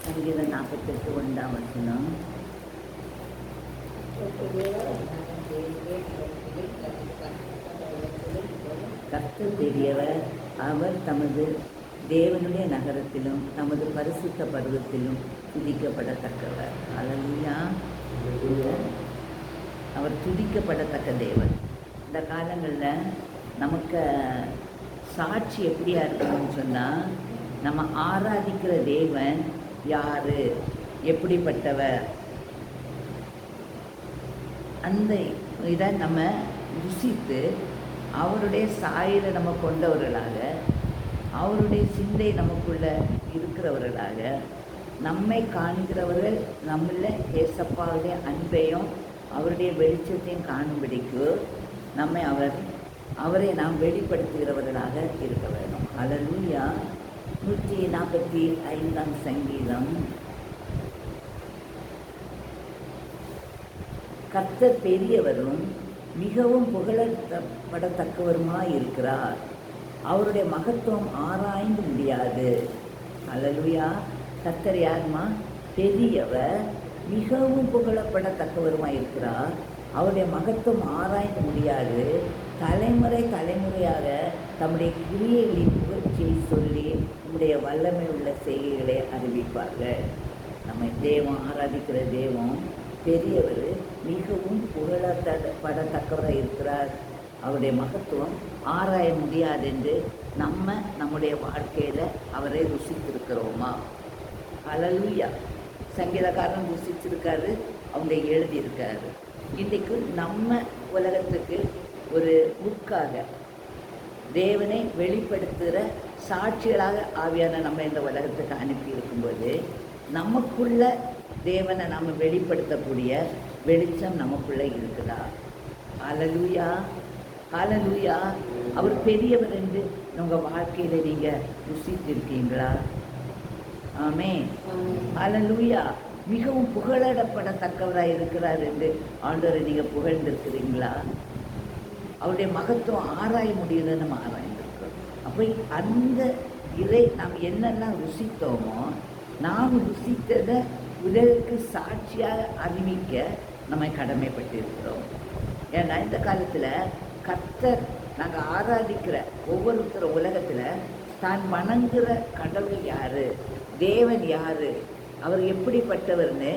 சங்கீதம் 48:1 கர்த்தர் பெரியவர், அவர் தமது தேவனுடைய நகரத்திலும் தமது பரிசுத்த பருவத்திலும் துதிக்கப்படத்தக்கவர். அல்லேலூயா. அவர் துதிக்கப்படத்தக்க தேவன். இந்த காலங்களில் நமக்கு சாட்சி எப்படியா இருக்கணும்னு சொன்னால், நம்ம ஆராதிக்கிற தேவன் யார், எப்படிப்பட்டவர், அந்த இதை நம்ம ருசித்து அவருடைய சாயலை நம்ம கொண்டவர்களாக, அவருடைய சிந்தை நமக்குள்ளே இருக்கிறவர்களாக, நம்மை காண்கிறவர்கள் நம்மள ஏசப்பாவுடைய அன்பையும் அவருடைய வெளிச்சத்தையும் காணும்படிக்கு நம்மை அவரை நாம் வெளிப்படுத்துகிறவர்களாக இருக்க வேண்டும். அல்லேலூயா. 145 சங்கீதம். கர்த்தர் பெரியவரும் மிகவும் புகழப்படத்தக்கவருமாய் இருக்கிறார். அவருடைய மகத்துவம் ஆராய்ந்து முடியாது. அல்லேலூயா. கர்த்தர் யாருமா? பெரியவர், மிகவும் புகழப்படத்தக்கவருமாய் இருக்கிறார். அவருடைய மகத்துவம் ஆராய்ந்து முடியாது. தலைமுறை தலைமுறையாக தம்முடைய கிரியைகளின் புகழ்ச்சியை சொல்லி நம்முடைய வல்லமை உள்ள செய்கைகளை அறிவிப்பார்கள். நம்ம தேவம் ஆராதிக்கிற தேவம் பெரியவர், மிகவும் புகழப்படத்தக்கவராக இருக்கிறார். அவருடைய மகத்துவம் ஆராய முடியாது என்று நம்முடைய வாழ்க்கையில் அவரை ருசித்திருக்கிறோமா? அல்லேலூயா. சங்கீதக்காரன் ருசிச்சிருக்காரு, அவங்க எழுதியிருக்காரு. இன்றைக்கு நம்ம உலகத்துக்கு ஒரு புக்காக தேவனை வெளிப்படுத்துகிற சாட்சிகளாக ஆவியான நம்ம இந்த உலகத்துக்கு அனுப்பி இருக்கும்போது, நமக்குள்ள தேவனை நாம் வெளிப்படுத்தக்கூடிய வெளிச்சம் நமக்குள்ளே இருக்குதா? அல்லேலூயா. அல்லேலூயா. அவர் பெரியவர் என்று உங்கள் வாழ்க்கையில் நீங்கள் ருசித்திருக்கீங்களா? ஆமென். அல்லேலூயா. மிகவும் புகழப்படத்தக்கவராக இருக்கிறார் என்று ஆண்டவரை நீங்கள் புகழ்ந்திருக்கிறீங்களா? அவருடைய மகத்துவம் ஆராய முடியும்னு நம்ம ஆராய்ந்திருக்கிறோம். அப்போ அந்த இதை நாம் என்னெல்லாம் ருசித்தோமோ, நாம் ருசித்ததை உலகுக்கு சாட்சியாக அறிவிக்க நம்ம கடமைப்பட்டிருக்கிறோம். ஏன்னா இந்த காலத்தில் கர்த்தர் நாங்கள் ஆராதிக்கிற ஒவ்வொருத்தர் உலகத்தில் தான் வணங்குகிற கடவுள் யார், தேவன் யார், அவர் எப்படிப்பட்டவர்னு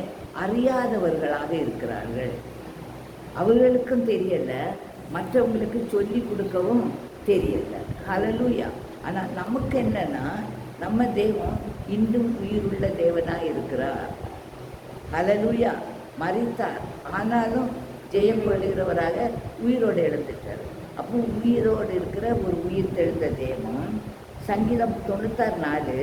அறியாதவர்களாக இருக்கிறார்கள். அவர்களுக்கும் தெரியல, மற்றவங்களுக்கு சொல்லி கொடுக்கவும் தெரியல. ஹல்லேலூயா. ஆனால் நமக்கு என்னன்னா, நம்ம தேவன் இன்றும் உயிருள்ள தேவனாக இருக்கிறார். ஹல்லேலூயா. மரித்தார், ஆனாலும் ஜெயம் கொள்கிறவராக உயிரோடு எழுந்துட்டார். அப்போ உயிரோடு இருக்கிற ஒரு உயிர் தெழுந்த தேவன். சங்கீதம் 96:4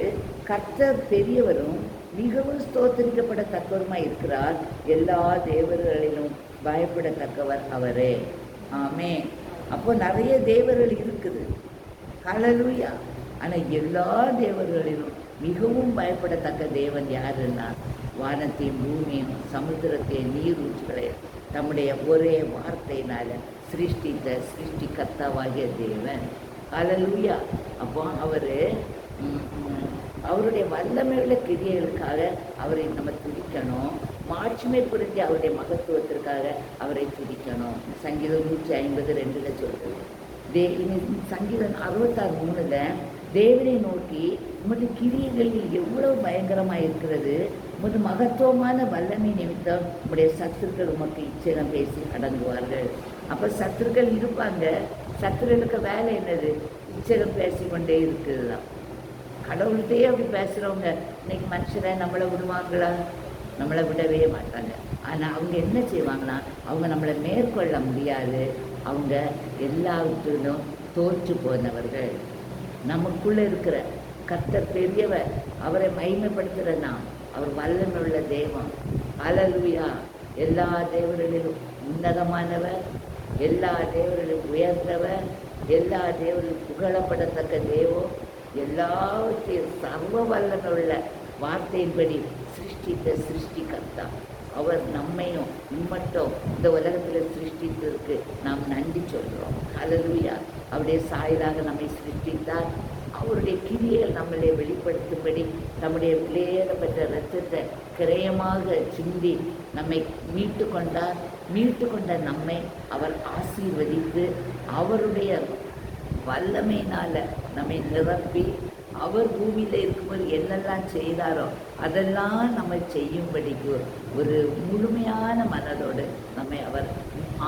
கர்த்தர் பெரியவரும் மிகவும் ஸ்தோத்திரிக்கப்படத்தக்கவருமாய் இருக்கிறார். எல்லா தேவர்களிலும் பயப்படத்தக்கவர் அவரே. ஆமே. அப்போ நிறைய தேவர்கள் இருக்குது. ஹல்லேலூயா. ஆனால் எல்லா தேவர்களிலும் மிகவும் பயப்படத்தக்க தேவன் யாருன்னா, வானத்தையும் பூமியும் சமுத்திரத்தையும் நீரூற்றுகளையும் தம்முடைய ஒரே வார்த்தையினால் சிருஷ்டித்த சிருஷ்டிகர்த்தாவாகிய தேவன். ஹல்லேலூயா. அப்போ அவருடைய வல்லமையுள்ள கிரியைகளுக்காக அவரை நம்ம துதிக்கணும். மாட்சிமை புரிஞ்சு அவருடைய மகத்துவத்திற்காக அவரை துதிக்கணும். சங்கீதம் 150:2 சொல்கிறது. சங்கீதம் 66:3 தேவனை நோக்கி உமது கிரியைகளில் எவ்வளவு பயங்கரமாக இருக்கிறது, உமது மகத்துவமான வல்லமை நிமித்தம் உங்களுடைய சத்துருக்கள் உமக்கு இச்சனம் பேசி அடங்குவார்கள். அப்போ சத்துருக்கள் இருப்பாங்க. சத்துருக்களுக்கு வேலை என்னது? இச்சனம் பேசிக்கொண்டே இருக்குது தான். கடவுள்கிட்டயே அப்படி பேசுகிறவங்க இன்னைக்கு மனுஷரை நம்மளை விடுவாங்களா? நம்மளை விடவே மாட்டாங்க. ஆனால் அவங்க என்ன செய்வாங்கன்னா, அவங்க நம்மளை மேற்கொள்ள முடியாது. அவங்க எல்லாவற்றிலும் தோற்று போனவர்கள். நமக்குள்ளே இருக்கிற கர்த்தர் பெரியவர், அவரை மகிமைப்படுத்துகிற நாம், அவர் வல்லமையுள்ள தெய்வம். ஹல்லேலூயா. எல்லா தேவர்களிலும் உன்னதமானவர், எல்லா தேவர்களிலும் உயர்ந்தவர், எல்லா தேவர்களும் புகழப்படத்தக்க தெய்வம், எல்லாவற்றையும் சர்வ வல்லமையுள்ள வார்த்தையின்படி சிருஷ்டித்த சிருஷ்டிகர்த்தா. அவர் நம்மையும் இம்மட்டும் இந்த உலகத்தில் சிருஷ்டித்ததற்கு நாம் நன்றி சொல்கிறோம். ஹல்லேலூயா. அவருடைய சாயலாக நம்மை சிருஷ்டித்தார். அவருடைய கிரியைகள் நம்மளை வெளிப்படுத்தும்படி நம்முடைய விலையேறப்பட்ட இரத்தத்தை கிரயமாக சிந்தி நம்மை மீட்டு கொண்டார். மீட்டு கொண்ட நம்மை அவர் ஆசீர்வதித்து அவருடைய வல்லமையினால் நம்மை நிரப்பி அவர் பூமியில் இருக்கும்போது என்னெல்லாம் செய்தாரோ அதெல்லாம் நம்ம செய்யும்படிக்கு ஒரு முழுமையான மனதோடு நம்மை அவர்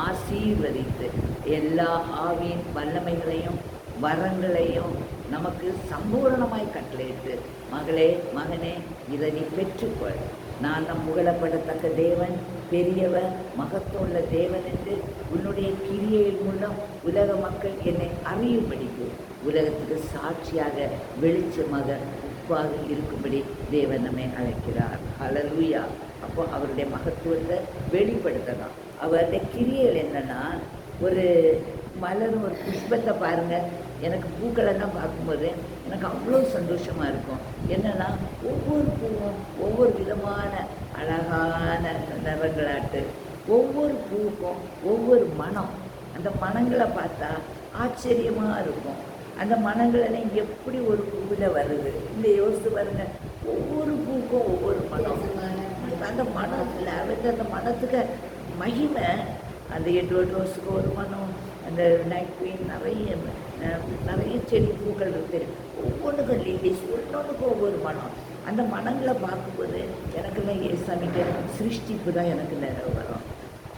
ஆசீர்வதித்து எல்லா ஆவியின் வல்லமைகளையும் வரங்களையும் நமக்கு சம்பூரணமாய் கட்டளையிட்டு, மகளே மகனே, இதை நீ பெற்றுக்கொள். நான் நம் புகழப்படத்தக்க தேவன், பெரியவர், மகத்துவமுள்ள தேவன் என்று உன்னுடைய கிரியையின் மூலம் உலக மக்கள் என்னை அறியும்படிக்கு உலகத்துக்கு சாட்சியாக வெளிச்சமாக உப்பாக இருக்கும்படி தேவன் நம்மை அழைக்கிறார். ஹல்லேலூயா. அப்போ அவருடைய மகத்துவத்தை வெளிப்படுத்தலாம். அவருடைய கிரியைகள் என்னன்னா, ஒரு மலர் ஒரு புஷ்பத்தை பாருங்கள், எனக்கு பூக்களெல்லாம் பார்க்கும்போது எனக்கு அவ்வளோ சந்தோஷமாக இருக்கும். என்னென்னா, ஒவ்வொரு பூவும் ஒவ்வொரு விதமான அழகான நிறங்களாட்டு, ஒவ்வொரு பூவுக்கும் ஒவ்வொரு மனம். அந்த மனங்களை பார்த்தா ஆச்சரியமாக இருக்கும். அந்த மனங்களெல்லாம் எப்படி ஒரு பூவில் வருது இந்த யோசித்து பாருங்க. ஒவ்வொரு பூக்கும் ஒவ்வொரு மனம். அந்த மனத்தில் அந்த மனத்துக்கு மகிமை. அந்த எட்வர்ட் ரோஸுக்கு ஒரு மனம், அந்த நைட் குயின், நிறைய செடி பூக்கள் இருக்குது. ஒவ்வொன்றுக்கும் லில்லிஸ், ஒன்னொன்றுக்கும் ஒவ்வொரு மனம். அந்த மனங்களை பார்க்கும்போது எனக்குலாம் ஏசாமிக்கு சிருஷ்டிப்பு தான் எனக்கு நிறைய வரும்.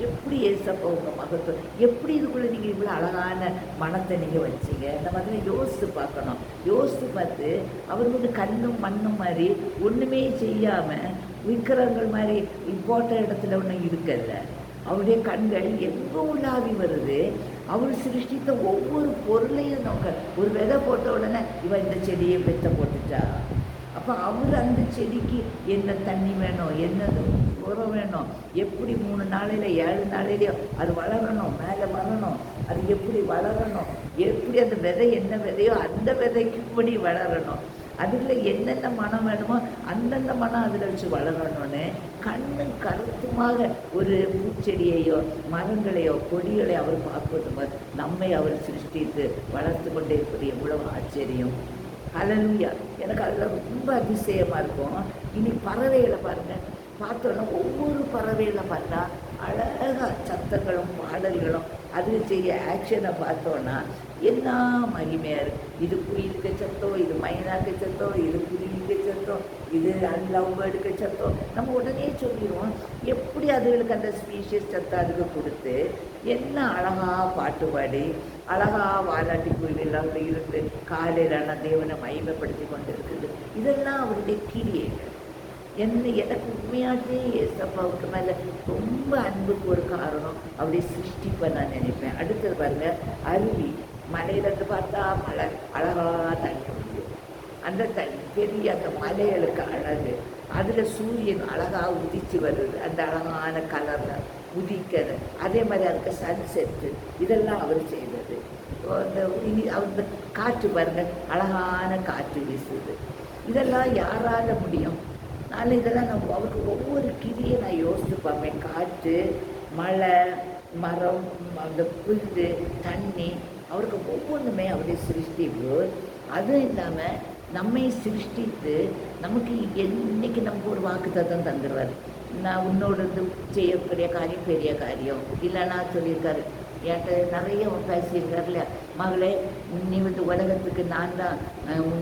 எப்படி ஏசப்பா உங்கள் மகத்துவம், எப்படி இதுக்குள்ளே நீங்கள் இவ்வளோ அழகான மனத்தை நீங்கள் வச்சிங்க, இந்த மாதிரி யோசித்து பார்க்கணும். யோசித்து பார்த்து அவர் வந்து கண்ணும் மண்ணும் மாதிரி ஒன்றுமே செய்யாமல் விக்கிரங்கள் மாதிரி போட்ட இடத்துல ஒன்றும் இருக்கல. அவருடைய கண்கள் எங்கே உள்ளாவி வருது. அவர் சிருஷ்டித்த ஒவ்வொரு பொருளையும் நோக்க. ஒரு விதை போட்ட உடனே இவன் இந்த செடியை வித்தை போட்டுட்டா. அப்போ அவர் அந்த செடிக்கு என்ன தண்ணி வேணும், என்ன உரம் வேணும், எப்படி 3 நாளையில் 7 நாளையிலையோ அது வளரணும், மேலே வரணும், அது எப்படி வளரணும், எப்படி அந்த விதை என்ன விதையோ அந்த விதைக்கு இப்படி வளரணும், அதில் என்னென்ன மனம் வேணுமோ அந்தந்த மனம் அதில் வச்சு வளரணும்னு கண்ணு கருத்துமாக ஒரு பூச்செடியையோ மரங்களையோ கொடிகளையோ அவர் பார்ப்பது நம்மை அவர் சிருஷ்டித்து வளர்த்து கொண்டே இருப்பது எவ்வளவு ஆச்சரியம். ஹல்லேலூயா. எனக்கு அதில் ரொம்ப அதிசயமாக இருக்கும். இனி பறவைகளை பாருங்கள், பார்த்தோன்னா ஒவ்வொரு பறவைகளை பார்த்தா அழகாக சத்தங்களும் பாடல்களும் அதில் செய்ய ஆக்ஷனை பார்த்தோன்னா என்ன மகிமையாக இருக்குது. இது குயிலுக்கு சத்தம், இது மைனாக்கு சத்தம், இது குருவிக்கு சத்தம், இது லவ் பேர்டுக்கு சத்தம். நம்ம உடனே சொல்லிடுவோம். எப்படி அதுகளுக்கு அந்த ஸ்பீஷியஸ் சத்தம் அதுக்கு கொடுத்து என்ன அழகாக பாட்டு பாடி அழகாக வாலாட்டி குருவியெல்லாம் இருந்து காலையிலான தேவனை மகிமைப்படுத்தி கொண்டு இருக்குது. இதெல்லாம் அவருடைய கிரியைகள். எனக்கு உண்மையாகவே ஏசப்பாவுக்கு மேலே ரொம்ப அன்புக்கு ஒரு காரணம் அவருடைய சிருஷ்டிப்பை நான் நினைப்பேன். அடுத்தது பாருங்கள், அருவி மலையிலேருந்து பார்த்தா மலை அழகாக தண்ணி முடியும். அந்த தண்ணி பெரிய அந்த மலைகளுக்கு அழகு. அதில் சூரியன் அழகாக உதிச்சு வருது, அந்த அழகான கலரில் உதிக்கிறது. அதே மாதிரி அதுக்கு சன்செட்டு, இதெல்லாம் அவர் செய்தது. அந்த காற்று பாருங்கள், அழகான காற்று வீசுது. இதெல்லாம் யாரால முடியும்? நான் இதெல்லாம் அவருக்கு ஒவ்வொரு கிரியை நான் யோசித்து பார்ப்பேன். காற்று, மழை, மரம், அந்த புல், தண்ணி, அவருக்கு ஒவ்வொன்றுமே அவருடைய சிருஷ்டிப்பு. அதுவும் இல்லாமல் நம்மை சிருஷ்டித்து நமக்கு இன்னைக்கு நமக்கு ஒரு வாக்குத்தத்தம் தந்துடுவார். நான் உன்னோட செய்யக்கூடிய காரியம் பெரிய காரியம் இல்லைன்னா சொல்லியிருக்காரு. என்கிட்ட நிறைய பேசியிருக்காரு இல்லையா, மகளே நீ வந்து உலகத்துக்கு நான் தான்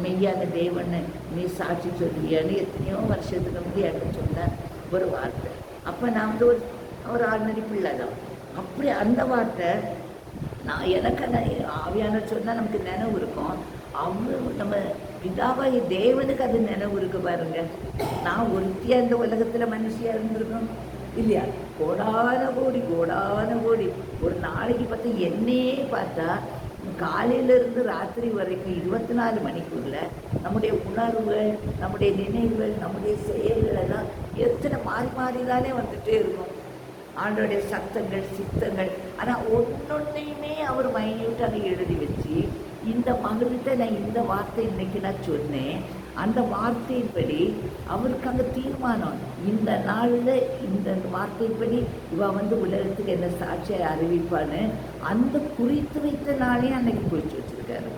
மெய்யான தேவன்னு நீ சாட்சி சொல்லியான்னு எத்தனையோ வருஷத்துக்கு வந்து என்கிட்ட சொன்ன ஒரு வார்த்தை. அப்போ நான் வந்து ஒரு ஆர்டினரி பிள்ளை தான். அப்படி அந்த வார்த்தை நான் எனக்கு ஆவியான சொன்னால் நமக்கு நினைவு இருக்கும். அவங்க நம்ம பிதாவாகி தேவனுக்கு அது நினைவு இருக்கு பாருங்க. நான் ஒருத்தியாக இந்த உலகத்தில் மனுஷியாக இருந்திருக்கோம் இல்லையா? கோடான கோடி ஒரு நாளைக்கு பார்த்தா என்னையே பார்த்தா காலையிலேருந்து ராத்திரி வரைக்கும் 24 மணிக்குள்ள நம்முடைய உணர்வுகள், நம்முடைய நினைவுகள், நம்முடைய செயல்கள் எல்லாம் எத்தனை மாறிதானே வந்துட்டே இருக்கும். ஆண்டோடைய சத்தங்கள், சித்தங்கள். ஆனால் ஒன்னொன்னையுமே அவர் மைன்யூட்டாக எழுதி வச்சு இந்த மகிழ்கிட்ட நான் இந்த வார்த்தை இன்னைக்கு நான் சொன்னேன். அந்த வார்த்தையின்படி அவருக்கு அங்கே தீர்மானம், இந்த நாளில் இந்த வார்த்தைப்படி இவ உலகத்துக்கு என்ன சாட்சியை அறிவிப்பான்னு அந்த குறித்து வைத்த நாளையும் அன்னைக்கு குறித்து வச்சிருக்காரு.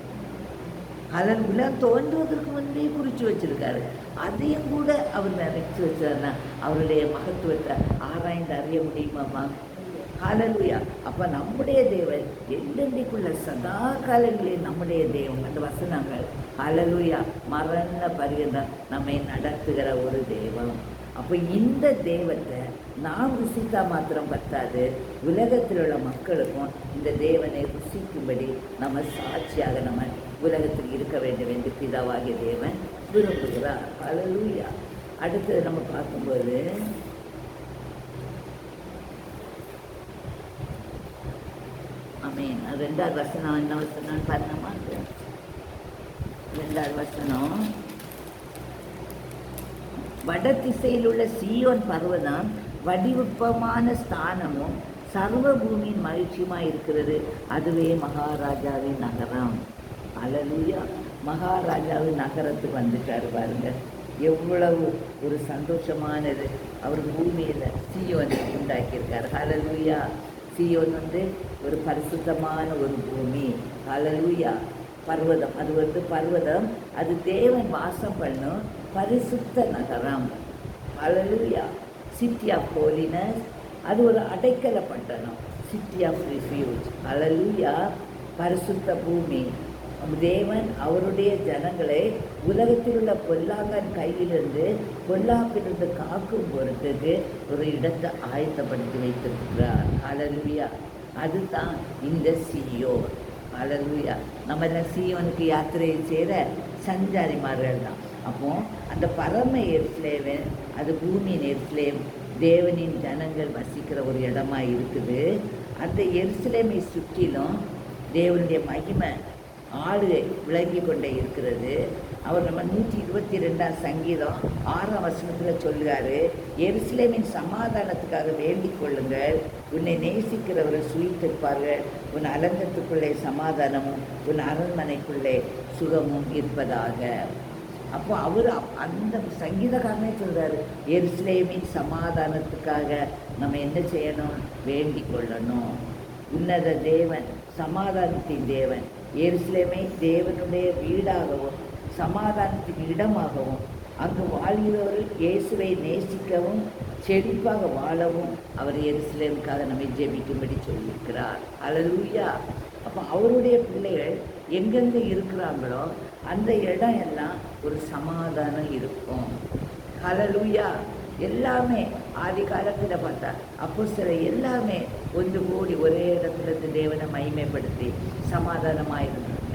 அதன் உலகம் தோன்றுவதற்கு முன்பே குறித்து வச்சிருக்காரு. அதையும் கூட அவர் நினைச்சு வச்சாருன்னா அவருடைய மகத்துவத்தை ஆராய்ந்து அறிய முடியுமாம்மா? ஹல்லேலூயா. அப்போ நம்முடைய தேவன் என்றென்றைக்குள்ள சதா காலங்களில் நம்முடைய தெய்வம். அந்த வசனங்கள் ஹல்லேலூயா மரண பரியந்தம் நம்மை நடத்துகிற ஒரு தெய்வம். அப்போ இந்த தெய்வத்தை நாம் ருசித்தா மாத்திரம் பத்தாது, உலகத்தில் உள்ள மக்களுக்கும் இந்த தேவனை ருசிக்கும்படி நம்ம சாட்சியாக நம்ம உலகத்தில் இருக்க வேண்டும் என்று பிதாவாகிய தேவன் விரும்புகிறார். ஹல்லேலூயா. அடுத்தது நம்ம பார்க்கும்போது ஆமென். 2வது வசனம் என்ன வசனம் பாருங்கம்மா? 2வது வசனம், வட திசையில் உள்ள சீயோன் பர்வதம் வடிவப்பமான ஸ்தானமும் சர்வ பூமியின் மகிழ்ச்சியுமாய் இருக்கிறது, அதுவே மகாராஜாவின் நகரம். ஹல்லேலூயா. மகாராஜாவின் நகரத்துக்கு வந்துட்டாரு பாருங்க. எவ்வளவு ஒரு சந்தோஷமானது. அவர் பூமியில் சீயோனை உண்டாக்கியிருக்காரு. ஹல்லேலூயா. சீயோன் ஒரு பரிசுத்தமான ஒரு பூமி. ஹல்லேலூயா. பர்வதம், அது பர்வதம், அது தேவன் வாசம் பண்ணும் பரிசுத்த நகரம். ஹல்லேலூயா. சிட்டி ஆஃப் ஹோலினஸ், அது ஒரு அடைக்கல பட்டணம். City of refuge. ஹல்லேலூயா. பரிசுத்த பூமி. தேவன் அவருடைய ஜனங்களை உலகத்தில் உள்ள பொல்லாங்கன் கையிலிருந்து பொல்லாப்பிலிருந்து காக்கும் பொருட்டுக்கு ஒரு இடத்தை ஆயத்தப்படுத்தி வைத்திருக்கிறார். ஹல்லேலூயா. அதுதான் இந்த சீயோன். ஹல்லேலூயா. நம்ம எல்லாம் சீயோனுக்கு யாத்திரையை செய்கிற சஞ்சாரிமார்கள் தான். அப்போ அந்த பரம எருசலேம், அது பூமியின் எருசலேம், தேவனின் ஜனங்கள் வசிக்கிற ஒரு இடமா இருக்குது. அந்த எருசலேமை சுற்றிலும் தேவனுடைய மகிமை ஆளுகை விளங்கி கொண்டே இருக்கிறது. அவர் நம்ம 122ஆம் சங்கீதம் 6ஆம் வசனத்தில் சொல்லுறாரு, எருசலேமின் சமாதானத்துக்காக வேண்டிக் கொள்ளுங்கள், உன்னை நேசிக்கிறவர்கள் சுயித்திருப்பார்கள், உன் அலங்கத்துக்குள்ளே சமாதானமும் உன் அரண்மனைக்குள்ளே சுகமும் இருப்பதாக. அப்போ அவர் அந்த சங்கீதக்காரனே சொல்கிறாரு, எருசலேமின் சமாதானத்துக்காக நம்ம என்ன செய்யணும்? வேண்டிக் கொள்ளணும். உன்னத தேவன், சமாதானத்தின் தேவன், எருசலேமை தேவனுடைய வீடாகவும் சமாதானத்தின் இடமாகவும் அங்கு வாழ்கிறவர்கள் இயேசுவை நேசிக்கவும் செழிப்பாக வாழவும் அவர் எருசலேமுக்காக நம்மை ஜெபிக்கும்படி சொல்லியிருக்கிறார். ஹல்லேலூயா. அப்போ அவருடைய பிள்ளைகள் எங்கெங்கே இருக்கிறாங்களோ அந்த இடம் எல்லாம் ஒரு சமாதானம் இருக்கும். ஹல்லேலூயா. எல்லாமே ஆதி காலத்தில் பார்த்தா அப்போ சில எல்லாமே ஒன்று கூடி ஒரே இடத்துல தேவனை மகிமைப்படுத்தி சமாதானமாக இருந்தாங்க.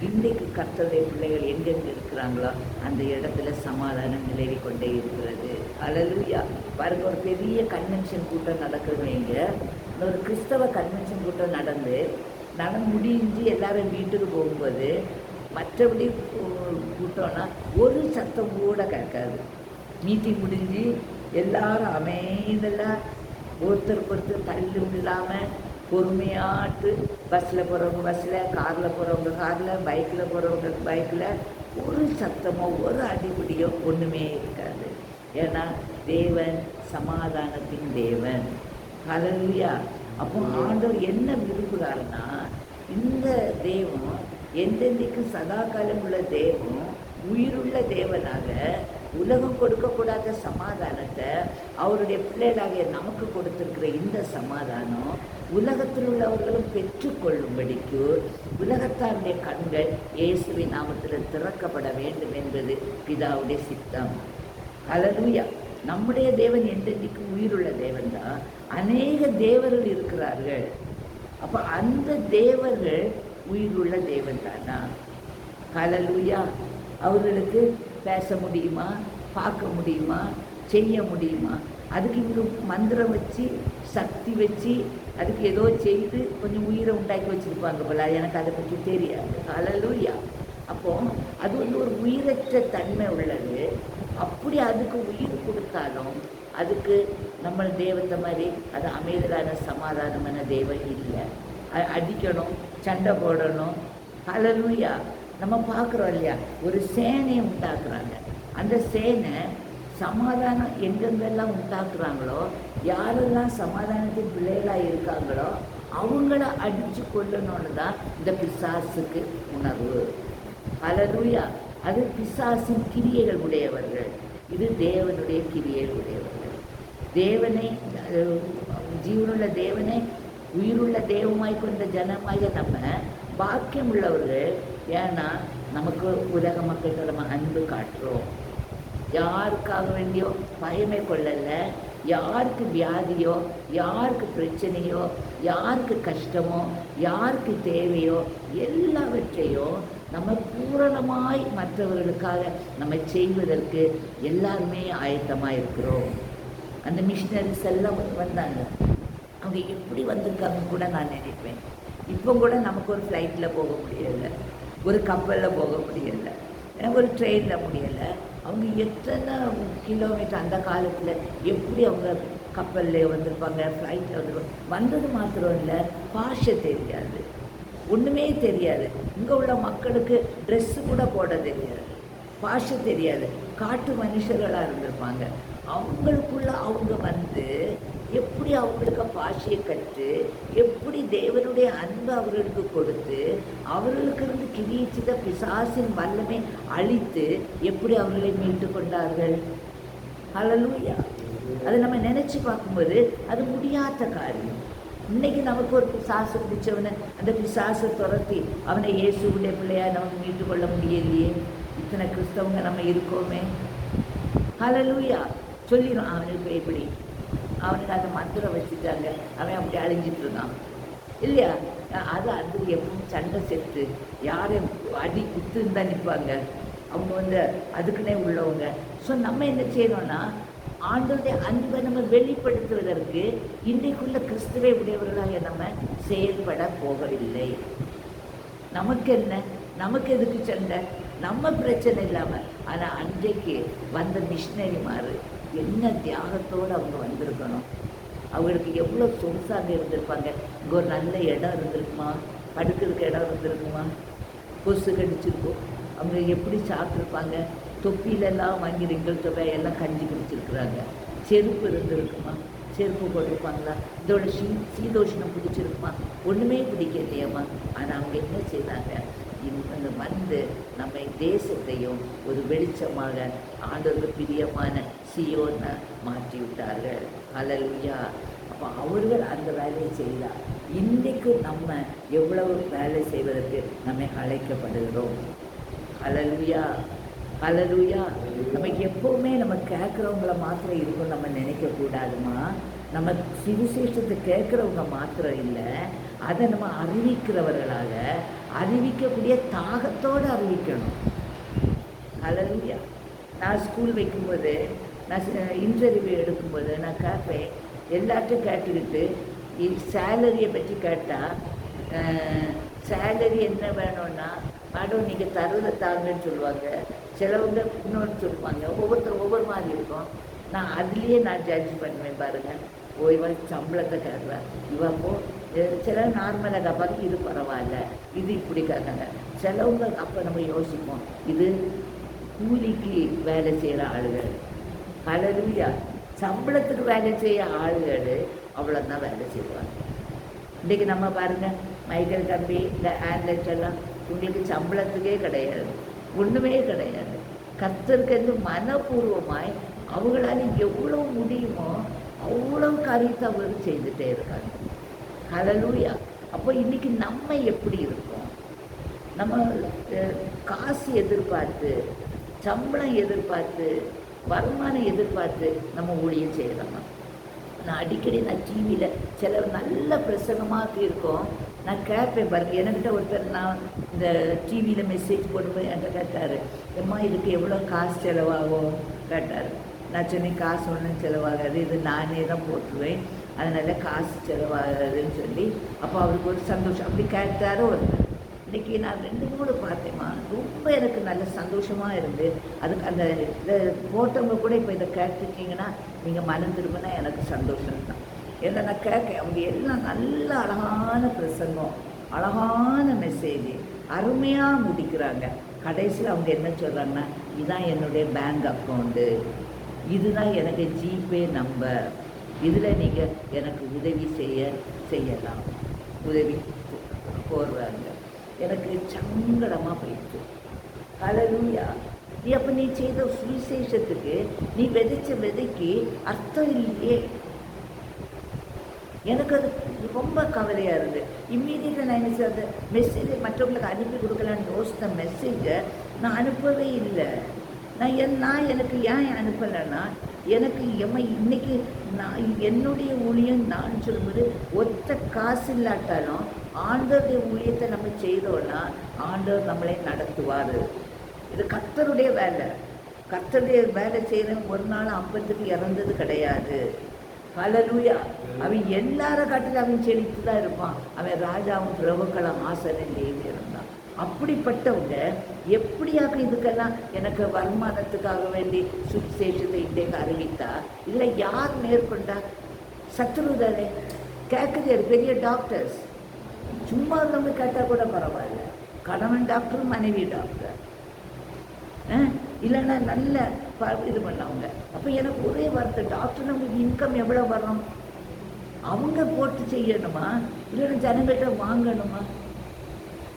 இன்றைக்கு கர்த்தருடைய பிள்ளைகள் எங்கெங்கே இருக்கிறாங்களோ அந்த இடத்துல சமாதானம் நிலவி கொண்டே இருக்கிறது. ஹல்லேலூயா. பாருங்க, ஒரு பெரிய கன்வென்ஷன் கூட்டம் நடக்குதுங்க. ஒரு கிறிஸ்தவ கன்வென்ஷன் கூட்டம் நடந்து முடிஞ்சு எல்லாரும் வீட்டுக்கு போகும்போது மற்றபடி கூட்டம்னா ஒரு சத்தம் கூட கேட்காது. மீட்டிங் முடிஞ்சு எல்லாரும் அமைதலாக ஒருத்தருக்கு ஒருத்தர் தள்ளி இல்லாமல் பொறுமையாட்டு பஸ்ஸில் போகிறவங்க பஸ்ஸில், காரில் போகிறவங்க காரில், பைக்கில் போகிறவங்க பைக்கில், ஒரு சத்தமோ ஒரு அடிப்படியோ ஒன்றுமே இருக்காது. ஏன்னா தேவன் சமாதானத்தின் தேவன். ஹல்லேலூயா. அப்போ ஆண்டவர் என்ன விரும்புகிறாருன்னா, இந்த தெய்வம் எந்தெந்தைக்கு சதா காலம் உள்ள தெய்வம், உயிருள்ள தேவனாக உலகம் கொடுக்கக்கூடாத சமாதானத்தை அவருடைய பிள்ளைகளாகிய நமக்கு கொடுத்திருக்கிற இந்த சமாதானம் உலகத்தில் உள்ளவர்களும் பெற்றுக்கொள்ளும்படிக்கு உலகத்தாருடைய கண்கள் இயேசுவின் நாமத்தில் திறக்கப்பட வேண்டும் என்பது பிதாவுடைய சித்தம். ஹல்லேலூயா. நம்முடைய தேவன் என்றென்றைக்கு உயிருள்ள தேவன் தான். அநேக தேவர்கள் இருக்கிறார்கள். அப்போ அந்த தேவர்கள் உயிருள்ள தேவன் தானா? ஹல்லேலூயா. அவர்களுக்கு பேச முடியுமா? பார்க்க முடியுமா? செய்ய முடியுமா? அதுக்கு இவங்க மந்திரம் வச்சு சக்தி வச்சு அதுக்கு ஏதோ செய்து கொஞ்சம் உயிரை உண்டாக்கி வச்சுருப்பாங்க போல. எனக்கு அதை பற்றி தெரியாது. ஹல்லேலூயா. அப்போ அது ஒரு உயிரற்ற தன்மை உள்ளது. அப்படி அதுக்கு உயிர் கொடுத்தாலும் அதுக்கு நம்ம தெய்வத்தை மாதிரி அது அமைதலான சமாதானமான தெய்வம் இல்லை. அடிக்கணும், சண்டை போடணும். ஹல்லேலூயா. நம்ம பார்க்குறோம் இல்லையா, ஒரு சேனையை உண்டாக்குறாங்க. அந்த சேனை சமாதானம் எங்கெங்கெல்லாம் உண்டாக்குறாங்களோ, யாரெல்லாம் சமாதானத்தின் பிள்ளைகளாக இருக்காங்களோ அவங்கள அடித்து கொள்ளணும்னு தான் இந்த பிசாசுக்கு உணர்வு. ஹல்லேலூயா. அது பிசாசின் கிரியைகள் உடையவர்கள், இது தேவனுடைய கிரியைகள் உடையவர்கள். தேவனை, ஜீவனுள்ள தேவனை உயிருள்ள தெய்வமாய் கொண்ட ஜனமாய் நம்ம பாக்கியம் உள்ளவர்கள். ஏன்னா நமக்கு உலக மக்கள்கிட்ட நம்ம அன்பு காட்டுறோம், யாருக்காக வேண்டியோ பயமே கொள்ளலை, யாருக்கு வியாதியோ, யாருக்கு பிரச்சனையோ, யாருக்கு கஷ்டமோ, யாருக்கு தேவையோ எல்லாவற்றையும் நம்ம பூரணமாய் மற்றவர்களுக்காக நம்ம செய்வதற்கு எல்லாருமே ஆயத்தமாக இருக்கிறோம். அந்த மிஷினரிஸ் எல்லாம் வந்தாங்க, அவங்க எப்படி வந்திருக்காங்க கூட நான் நினைப்பேன். இப்போ கூட நமக்கு ஒரு ஃப்ளைட்டில் போக முடியலை, ஒரு கப்பலில் போக முடியலை, ஒரு ட்ரெயினில் முடியலை. அவங்க எத்தனை கிலோமீட்டர் அந்த காலத்தில் எப்படி அவங்க கப்பலில் வந்திருப்பாங்க, ஃப்ளைட்டில் வந்திருப்பாங்க. வந்தது மாத்திரம் இல்லை, பாஷை தெரியாது, ஒன்றுமே தெரியாது. இங்கே உள்ள மக்களுக்கு ட்ரெஸ்ஸு கூட போட தெரியாது, பாஷை தெரியாது, காட்டு மனுஷர்களாக இருந்திருப்பாங்க. அவங்களுக்குள்ள அவங்க வந்து எப்படி அவங்களுக்கு பாஷையை கற்று, எப்படி தேவனுடைய அன்பு அவர்களுக்கு கொடுத்து, அவர்களுக்கு இருந்து கிரீச்சித பிசாசின் வல்லமை அழித்து எப்படி அவர்களை மீட்டு கொண்டார்கள். ஹல்லேலூயா. அதை நம்ம நினச்சி பார்க்கும்போது அது முடியாத காரியம். இன்னைக்கு நமக்கு ஒரு பிசாசு பிடிச்சவனை, அந்த பிசாசை துரத்தி அவனை இயேசுடைய பிள்ளையா நமக்கு மீட்டு கொள்ள முடியலையே. இத்தனை கிறிஸ்தவங்க நம்ம இருக்கோமே. ஹல்லேலூயா. சொல்லிடும் அவனுக்கு எப்படி, அவனுக்கு அந்த மந்திரம் வச்சுட்டாங்க, அவன் அப்படி அழிஞ்சிட்டு இருக்கான் இல்லையா. அது எப்பவும் சண்டை செத்து யாரையும் அடி குத்துன்னு தான் நிற்பாங்க அவங்க, வந்து அதுக்குன்னே உள்ளவங்க. ஸோ நம்ம என்ன செய்யணும்னா, ஆண்டவருடைய அன்பை நம்ம வெளிப்படுத்துவதற்கு இன்றைக்குள்ள கிறிஸ்துவை உடையவர்களாக நம்ம செயல்பட போகவில்லை. நமக்கு என்ன, நமக்கு எதுக்கு சண்டை, நம்ம பிரச்சனை இல்லாமல். ஆனால் அன்றைக்கு வந்த மிஷினரிமார் என்ன தியாகத்தோடு அவங்க வந்திருக்கணும். அவங்களுக்கு எவ்வளோ சொகுசாக இருந்திருப்பாங்க. இங்கே ஒரு நல்ல இடம் இருந்திருக்குமா, படுக்கிறதுக்கு இடம் இருந்திருக்குமா, கொசு கடிச்சிருக்கும். அவங்க எப்படி சாப்பிட்ருப்பாங்க, தொப்பிலெல்லாம் வாங்கி ரெங்கல் தொகை எல்லாம் கஞ்சி குடிச்சிருக்கிறாங்க. செருப்பு இருந்திருக்குமா, செருப்பு போட்டிருப்பாங்களா, இதோட சீதோஷணம் பிடிச்சிருக்குமா, ஒன்றுமே பிடிக்கலையம்மா. ஆனால் அவங்க என்ன செய்தாங்க, இவங்க வந்து நம்ம தேசத்தையும் ஒரு வெளிச்சமாக ஆண்டவருக்கு பிரியமான சியோனை மாற்றி விட்டார்கள். ஹல்லேலூயா. அப்போ அவர்கள் அந்த வேலையை செய்தார். இன்றைக்கு நம்ம எவ்வளவு வேலை செய்வதற்கு நம்ம அழைக்கப்படுகிறோம். ஹல்லேலூயா. ஹல்லேலூயா. நமக்கு எப்போவுமே நம்ம கேட்குறவங்கள மாத்திரம் இருக்கும் நம்ம நினைக்கக்கூடாதுமா. நம்ம சுவிசேஷத்தை கேட்குறவங்க மாத்திரம் இல்லை, அதை நம்ம அறிவிக்கிறவர்களாக, அறிவிக்கக்கூடிய தாகத்தோடு அறிவிக்கணும். ஹல்லேலூயா. நான் ஸ்கூல் வைக்கும்போது, நான் இன்டர்வியூ எடுக்கும்போது நான் கேட்பேன், எல்லாத்தையும் கேட்டுக்கிட்டு சேலரியை பற்றி கேட்டால், சேலரி என்ன வேணும்னா, மேடம் நீங்கள் தருவதை தாங்கன்னு சொல்லுவாங்க. சிலவங்க இன்னொன்று சொல்லுவாங்க, ஒவ்வொருத்தரும் ஒவ்வொரு மாதிரி இருக்கும். நான் அதுலேயே நான் ஜட்ஜ் பண்ணுவேன் பாருங்கள். இவன் சம்பளத்தை கேட்குறேன், இவப்போ சில நார்மலாக கேட்பாங்க, இது பரவாயில்ல, இது இப்படி கேட்காங்க. சிலவங்க அப்போ நம்ம யோசிப்போம், இது கூலிக்கு வேலை செய்கிற ஆளுகள். ஹல்லேலூயா. சம்பளத்துக்கு வேலை செய்ய ஆளுகள் அவ்வளோதான் வேலை செய்வாங்க. இன்றைக்கி நம்ம பாருங்கள், மைக்கேல் தம்பி, இந்த ஆன்லைட் எல்லாம் உங்களுக்கு சம்பளத்துக்கே கிடையாது, ஒன்றுமே கிடையாது. கர்த்தருக்கு மனப்பூர்வமாய் அவங்களால எவ்வளோ முடியுமோ அவ்வளோ காரியத்தை அவர்கள் செய்துகிட்டே இருக்காங்க. ஹல்லேலூயா. அப்போ இன்றைக்கி நம்ம எப்படி இருக்கோம்? நம்ம காசு எதிர்பார்த்து, சம்பளம் எதிர்பார்த்து, வருமானம் எதிர்பார்த்து நம்ம ஊழியம் செய்கிறோமா? நான் அடிக்கடி டிவியில் சில நல்ல பிரசங்கமாக இருக்கோம், நான் கேட்பேன் பாருங்க. என்கிட்ட ஒருத்தர், நான் இந்த டிவியில் மெசேஜ் போடும்போது என்கிட்ட கேட்டார், அம்மா இதுக்கு எவ்வளோ காசு செலவாகும் கேட்டார். நான் சொன்னேன், காசு ஒன்றும் செலவாகாது, இது நானே தான் போட்டுருவேன், அதனால் காசு செலவாகாதுன்னு சொல்லி. அப்போ அவருக்கு ஒரு சந்தோஷம். அப்படி கேட்டாரோ ஒருத்தர். இன்றைக்கி நான் 2-3 பார்த்தேம்மா, ரொம்ப எனக்கு நல்ல சந்தோஷமாக இருந்து, அதுக்கு அந்த இதை போட்டவங்க கூட இப்போ இதை கேட்டுருக்கீங்கன்னா நீங்கள் மனம் திரும்பினா எனக்கு சந்தோஷம்தான். ஏன்னா நான் கேட்க, அவங்க எல்லாம் நல்ல அழகான பிரசங்கம், அழகான மெசேஜ், அருமையாக முடிக்கிறாங்க. கடைசியில் அவங்க என்ன சொல்கிறாங்கன்னா, இதுதான் என்னுடைய பேங்க் அக்கௌண்ட்டு, இதுதான் எனக்கு ஜிபே நம்பர், இதில் நீங்கள் எனக்கு உதவி செய்யலாம், உதவி கோருவாங்க. எனக்கு சங்கடமாக போயிடுச்சு. ஹல்லேலூயா. அப்போ நீ செய்த சுவிசேஷத்துக்கு நீ விதைச்ச விதைக்கு அர்த்தம் இல்லையே. எனக்கு அது ரொம்ப கவலையாக இருந்தது. இம்மீடியட்டாக நான் என்ன செய்ய, அந்த மெசேஜை மற்றவங்களுக்கு அனுப்பி கொடுக்கலான்னு யோசித்த மெசேஜை நான் அனுப்பவே இல்லை. நான் எனக்கு ஏன் அனுப்பலைன்னா, எனக்கு இன்னைக்கு நான் என்னுடைய ஊழியம் நான் சொல்லும்போது ஒத்த காசு இல்லாட்டாலும் ஆண்டவருடைய ஊழியத்தை நம்ம செய்தோன்னா ஆண்டவர் நம்மளை நடத்துவார். இது கர்த்தருடைய வேலை. கர்த்தருடைய வேலை செய்கிறவன் ஒரு நாள் அப்பத்துக்கு இறந்தது கிடையாது. ஹல்லேலூயா. அவன் எல்லார காட்டிலும் அவன் செழித்து தான் இருப்பான். அவன் ராஜாவும் பிரபுக்களும் ஆசனையிலேயே இருந்தான். அப்படிப்பட்டவங்க எப்படியாக இதுக்கெல்லாம் எனக்கு வருமானத்துக்காக வேண்டி சுவிசேஷத்தை இன்றைக்கு அறிவித்தா இதில் யார் மேற்கொண்டா? சத்ருதானே. கேட்குது பெரிய டாக்டர்ஸ். சும்மா இருந்தவங்க கேட்டால் கூட பரவாயில்ல. கணவன் டாக்டர், மனைவி டாக்டர், இல்லைன்னா நல்ல இது பண்ணவங்க. அப்போ எனக்கு ஒரே வார்த்தை, டாக்டர் நமக்கு இன்கம் எவ்வளோ வரும்? அவங்க போட்டு செய்யணுமா, இல்லைன்னா ஜனங்கள்கிட்ட வாங்கணுமா?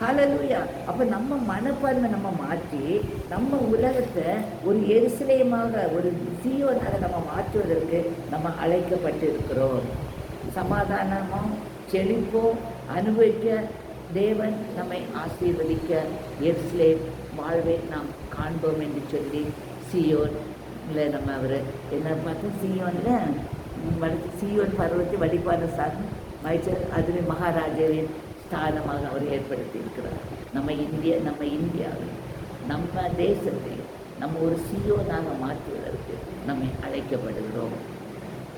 ஹல்லேலூயா. அப்போ நம்ம மனப்பான்மை நம்ம மாற்றி நம்ம உலகத்தை ஒரு எருசலேமாக, ஒரு சீயோனாக நம்ம மாற்றுவதற்கு நம்ம அழைக்கப்பட்டு இருக்கிறோம். சமாதானமும் செழிப்போம் அனுபவிக்க தேவன் நம்மை ஆசீர்வதிக்க எருசலேம் வாழ்வை நாம் காண்போம் என்று சொல்லி சீயோனில் நம்ம அவர் என்ன பார்த்தா, சீயோன் பருவத்தை வழிபாடு சார்ந்து மைச்சர் அதில் மகாராஜாவின் ஸ்தானமாக அவர் ஏற்படுத்தி இருக்கிறார். நம்ம இந்தியாவில் நம்ம தேசத்தை நம்ம ஒரு சீயோனாக மாற்றுவதற்கு நம்மை அழைக்கப்படுகிறோம்.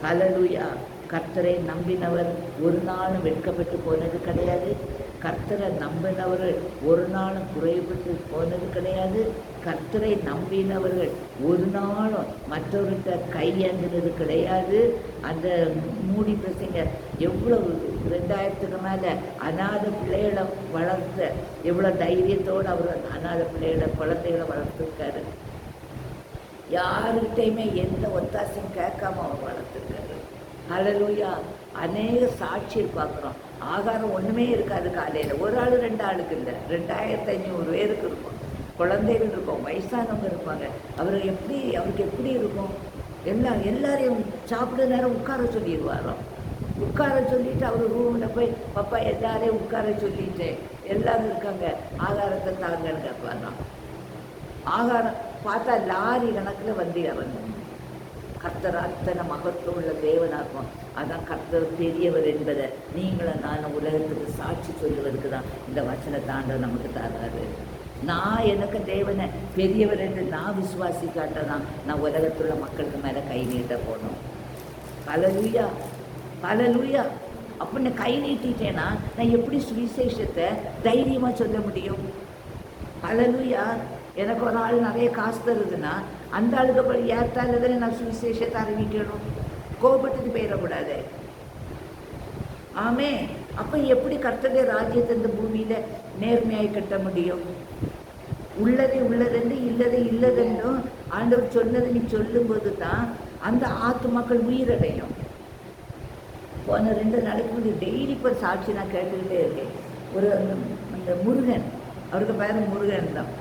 ஹல்லேலூயா. கர்த்தரை நம்பினவர் ஒரு நாளும் வெட்கப்பட்டு போனது கிடையாது. கர்த்தரை நம்பினவர்கள் ஒரு நாளும் குறைபட்டு போனது கிடையாது. கர்த்தரை நம்பினவர்கள் ஒரு நாளும் மற்றவர்கிட்ட கையேந்தினது கிடையாது. அந்த மூடி பிரசங்க எவ்வளவு 2000க்கு மேலே அநாத பிள்ளைகளை வளர்த்த எவ்வளோ தைரியத்தோடு அவர் அநாத குழந்தைகளை வளர்த்துருக்காரு. யாருக்கிட்டையுமே எந்த ஒத்தாசையும் கேட்காம அவர் வளர்த்துருக்காரு. ஹல்லேலூயா. அநேக சாட்சியை பார்க்குறோம். ஆகாரம் ஒன்றுமே இருக்காது காலையில். ஒரு ஆள் 2 ஆளுக்கு இல்லை, 2500 பேருக்கு இருக்கும். குழந்தைகள் இருக்கும், வயசானவங்க இருப்பாங்க. அவருக்கு எப்படி இருக்கும்? எல்லாரையும் சாப்பிட நேரம் உட்கார சொல்லிடுவாராம். உட்கார சொல்லிட்டு அவர் ரூமில் போய், பாப்பா எல்லாரையும் உட்கார சொல்லிட்டு எல்லாரும் இருக்காங்க, ஆகாரத்தை தாங்கன்னு கேட்பாராம். ஆகாரம் பார்த்தா லாரி கணக்கில் வந்து இறங்கும். கர்த்தர் அத்தனை மகத்துவம் உள்ள தேவனாகும். அதான் கர்த்தர் பெரியவர் என்பதை நீங்களும் நான் உலகத்துக்கு சாட்சி சொல்லுவதற்கு தான் இந்த வசனத்தாண்ட நமக்கு தராது. நான் எனக்கு தேவனை பெரியவர் என்று நான் விசுவாசிக்காட்டதான் நான் உலகத்துள்ள மக்களுக்கு மேலே கை நீட்ட போகணும். ஹல்லேலூயா. ஹல்லேலூயா. அப்படின்னு கை நீட்டிட்டேன்னா நான் எப்படி சுவிசேஷத்தை தைரியமாக சொல்ல முடியும்? ஹல்லேலூயா. எனக்கு ஒரு ஆள் நிறைய காசு தருதுன்னா அந்த ஆளுக்கு அப்புறம் ஏற்றாலும் நான் சுவிசேஷத்தை அறிவிக்கணும். கோபத்துக்கு போயிடக்கூடாது. ஆமே. அப்போ எப்படி கர்த்தருடைய ராஜ்யத்தை இந்த பூமியில் நேர்மையாய் கட்ட முடியும்? உள்ளதை உள்ளதென்று இல்லதை இல்லதென்றும் ஆண்டவர் சொன்னதை நீ சொல்லும்போது தான் அந்த ஆத்துமாக்கள் உயிரடையும். போன 2 நாளைக்கு முன்னாடி டெய்லி இப்போ சாட்சி நான் கேட்டுக்கிட்டே இருக்கேன். ஒரு அந்த முருகன், அவருக்கு பேர் முருகன் தான்.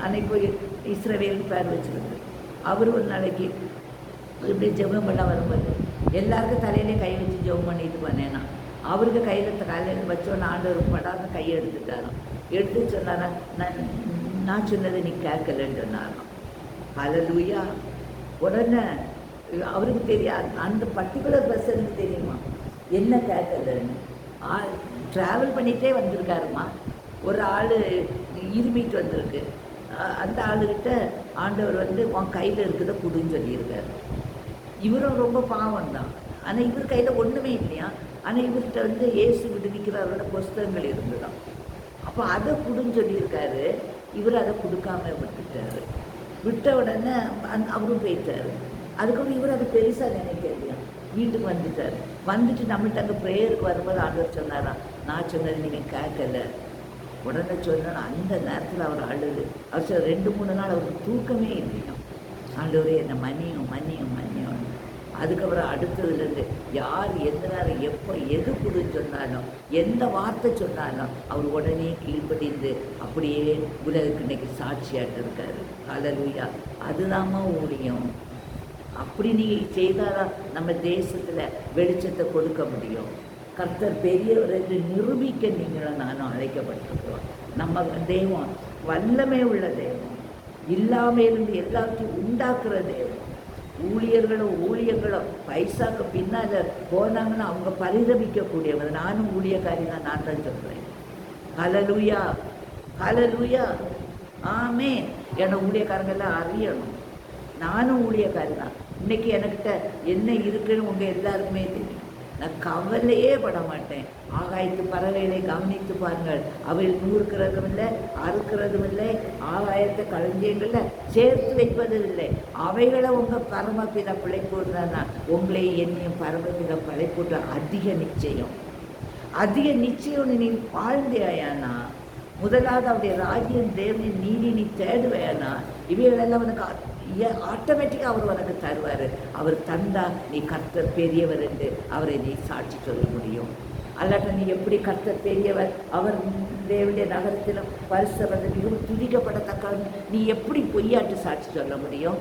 அன்னைக்கு போய் இஸ்ரவேல்னு பேர் வச்சுருந்து அவர் ஒரு நாளைக்கு இப்படி ஜெபம் பண்ண வரும்போது எல்லாருக்கும் தலையிலே கை வச்சு ஜெபம் பண்ணிட்டு போனேன்னா அவருக்கு காலையில் வச்சோன்னு ஆண்டவர் படாத கையை எடுத்துட்டாராம். எடுத்து சொன்னாரா, நான் சொன்னதை நீ கேட்கலன்னு சொன்னாராம். ஹல்லேலூயா. உடனே அவருக்கு தெரியாது, அந்த பர்டிகுலர் பர்சனுக்கு தெரியுமா என்ன கேட்கலன்னு. ட்ராவல் பண்ணிகிட்டே வந்திருக்காருமா. ஒரு ஆள் இருமிட்டு வந்திருக்கு. அந்த ஆளுகிட்ட ஆண்டவர் உன் கையில் இருக்கிறத கொடுன்னு சொல்லியிருக்காரு. இவரும் ரொம்ப பாவம் தான். ஆனால் இவர் கையில் ஒன்றுமே இல்லையா. ஆனால் இவர்கிட்ட இயேசு விடுவிக்கிறவரோட புஸ்தகங்கள் இருந்துதான். அப்போ அதை கொடுன்னு சொல்லியிருக்காரு. இவர் அதை கொடுக்காம விட்ட உடனே அவரும் போயிட்டார். அதுக்கப்புறம் இவர் அதை பெருசாக நினைக்கலையா. வீட்டுக்கு வந்துட்டார். வந்துட்டு நம்மள்ட்ட அங்கே ப்ரேயருக்கு வரும்போது ஆண்டவர் சொன்னாராம், நான் சொன்னது நீங்கள் கேட்கல. உடனே சொன்னால் அந்த நேரத்தில் அவர் அழுது. அவர் சொல்ல 2-3 நாள் அவருக்கு தூக்கமே இல்லையும். ஆண்டவரே என்னை மன்னியும் மன்னியும் மன்னியும். அதுக்கப்புறம் அடுத்ததுலேருந்து யார் எந்த நேரம் எப்போ எது கொடுன்னு சொன்னாலும், எந்த வார்த்தை சொன்னாலும் அவர் உடனே கீழ்ப்படிந்து அப்படியே உலகுக்கு இன்னைக்கு சாட்சியாட்டு இருக்காரு. ஹல்லேலூயா. அதுதாம்மா ஊழியம். அப்படி நீங்கள் செய்தாதான் நம்ம தேசத்தில் வெளிச்சத்தை கொடுக்க முடியும். கர்த்தர் பெரியவர் என்று நிரூபிக்க நீங்களும் நானும் அழைக்கப்பட்டிருக்கிறோம். நம்ம தெய்வம் வல்லமை உள்ள தெய்வம், இல்லாமையிலிருந்து எல்லாத்தையும் உண்டாக்குற தெய்வம். ஊழியர்களோ பைசாக்கு பின்னால் போனாங்கன்னா அவங்க பரிதபிக்கக்கூடியவர். நானும் ஊழியக்காரி தான், நான் தான் சொல்கிறேன். ஹல்லேலூயா, ஹல்லேலூயா, ஆமென். என்னை ஊழியக்காரங்கெல்லாம் அறியணும். நானும் ஊழியக்காரி தான். இன்னைக்கு எனக்கிட்ட என்ன இருக்குன்னு உங்கள் எல்லாருக்குமே தெரியும். நான் கவலையே பட மாட்டேன். ஆகாயத்து பறவைகளை கவனித்து பாருங்கள், அவைகள் நூறுக்கிறதும் இல்லை, அறுக்கிறதும் இல்லை, ஆகாயத்தை களஞ்சியங்களில் சேர்த்து வைப்பதும் இல்லை. அவைகளை உங்கள் பரமபித பிழைப்போடுதானா உங்களை என்னையும் பரமபித பிழைப்போட்டு அதிக நிச்சயம். அதிக நிச்சயம் நீ வாழ்ந்தையானா, முதலாவது அவருடைய ராஜ்யம் தேவனின் நீதி நீ தேடுவையானா, இவைகளெல்லாம் உனக்கு ஆட்டோமேட்டிக்காக அவர் உனக்கு தருவார். அவர் தந்தா நீ கர்த்தர் பெரியவர் என்று அவரை நீ சாட்சி சொல்ல முடியும். அல்லாட்ட நீ எப்படி கர்த்தர் பெரியவர், அவர் தேவனுடைய நகரத்திலும் பரிசுத்தம் மிகவும் துதிக்கப்படத்தக்க நீ எப்படி பொய்யாட்டு சாட்சி சொல்ல முடியும்?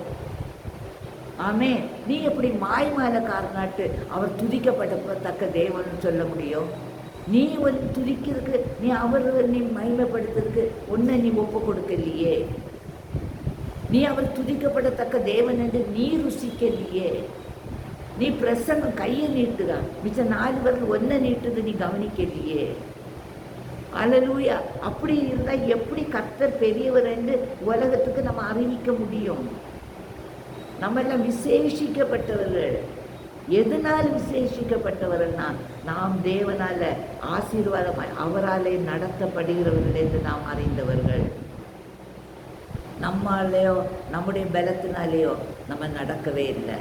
ஆமே. நீ எப்படி மாய்மாலக்காரனாட்டு அவர் துதிக்கப்படத்தக்க தேவன் சொல்ல முடியும்? நீ வந்து துதிக்கிறதுக்கு நீ அவர் நீ மகிமைப்படுத்துறதுக்கு ஒன்றை நீ ஒப்பு கொடுக்கலையே. நீ அவர் துதிக்கப்படத்தக்க தேவன் என்று நீ ருசிக்கலையே. நீ பிரசங்கம் கையை நீட்டுதா, மிச்ச 4 பேர்கள் ஒன்றை நீட்டுது நீ கவனிக்கலையே. ஹல்லேலூயா. அப்படி இருந்தால் எப்படி கர்த்தர் பெரியவர் என்று உலகத்துக்கு நம்ம அறிவிக்க முடியும்? நம்ம எல்லாம் விசேஷிக்கப்பட்டவர்கள். எதனால் விசேஷிக்கப்பட்டவர்கள்னா, நாம் தேவனால ஆசீர்வாதமாய் அவராலே நடத்தப்படுகிறவர்கள் என்று நாம் அறிந்தவர்கள். நம்மாலேயோ நம்முடைய பலத்தினாலேயோ நம்ம நடக்கவே இல்லை.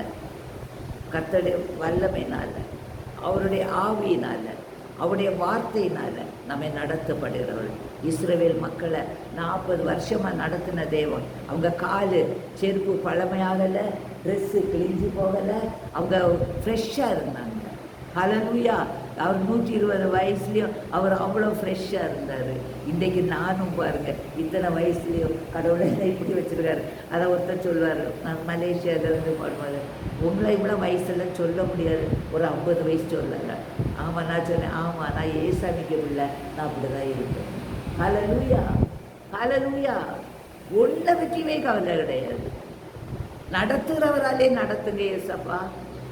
கர்த்தருடைய வல்லமையினால, அவருடைய ஆவியினால, அவருடைய வார்த்தையினால நம்ம நடத்தப்படுகிறவர்கள். இஸ்ரவேல் மக்களை 40 வருஷமாக நடத்தின தேவன். அவங்க காலு செருப்பு பழமையாகலை, ட்ரெஸ்ஸு கிழிஞ்சு போகலை, அவங்க ஃப்ரெஷ்ஷாக இருந்தாங்க. ஹல்லேலூயா. அவர் 120 வயசுலேயும் அவர் அவ்வளோ ஃப்ரெஷ்ஷாக இருந்தார். இன்றைக்கு நானும் பாருங்கள், இத்தனை வயசுலேயும் கடவுளை இப்படி வச்சுருக்காரு. அதை ஒருத்தர் சொல்லுவார், நான் மலேசியாவிலேருந்து போடும்போது, உங்களை இவ்வளோ வயசெல்லாம் சொல்ல முடியாது, ஒரு 50 வயசு சொல்லலை. ஆமாம் நான் சொன்னேன், ஆமாம் நான் ஏசாமிக்கு இல்லை, நான் அப்படி தான் இருப்பேன். ஹல்லேலூயா, ஹல்லேலூயா. ஒன்றை பற்றியுமே கவலை கிடையாது. நடத்துகிறவராலே நடத்துங்க ஏசப்பா.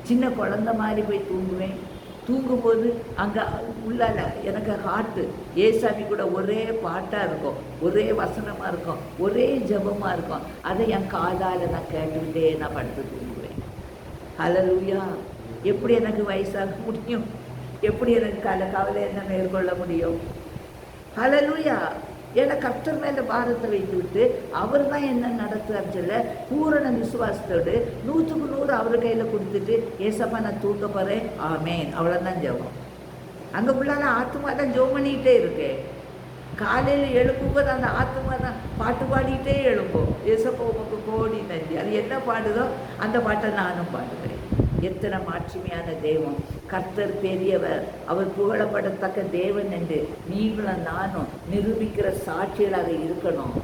சின்ன குழந்த மாதிரி போய் தூங்குவேன். தூங்கும்போது அங்கே உள்ளால எனக்கு ஹார்ட்டு ஏசாமி கூட ஒரே பாட்டாக இருக்கும், ஒரே வசனமாக இருக்கும், ஒரே ஜபமாக இருக்கும். அதை என் காதால் நான் கேட்டுக்கிட்டே நான் படுத்து தூங்குவேன். ஹல்லேலூயா. எப்படி எனக்கு வயசாக முடியும்? எப்படி எனக்கு கவலை என்ன மேற்கொள்ள முடியும்? ஹல்லேலூயா. ஏன்னா கர்த்தர் மேலே பாரத்தை வைத்து விட்டு அவர் தான் என்ன நடத்துறான்னு சொல்ல பூரண விசுவாசத்தோடு 100க்கு 100 அவர் கையில் கொடுத்துட்டு, ஏசப்பா நான் தூக்க போகிறேன், ஆமேன், அவ்வளோதான் ஜெபம். அங்கே ஃபுல்லான ஆத்மா தான் ஜெபம் பண்ணிக்கிட்டே இருக்கு. காலையில் எழுப்பும்போது அந்த ஆத்மா தான் பாட்டு பாடிக்கிட்டே எழுப்போம். ஏசப்பா உமக்கு கோடி நன்றி. அது என்ன பாடுதோ அந்த பாட்டை நானும் பாடுகிறேன். எத்தனை மாட்சிமையான தெய்வம். கர்த்தர் பெரியவர், அவர் புகழப்படத்தக்க தேவன் என்று நீங்களும் நானும் நிரூபிக்கிற சாட்சிகளாக இருக்கணும்.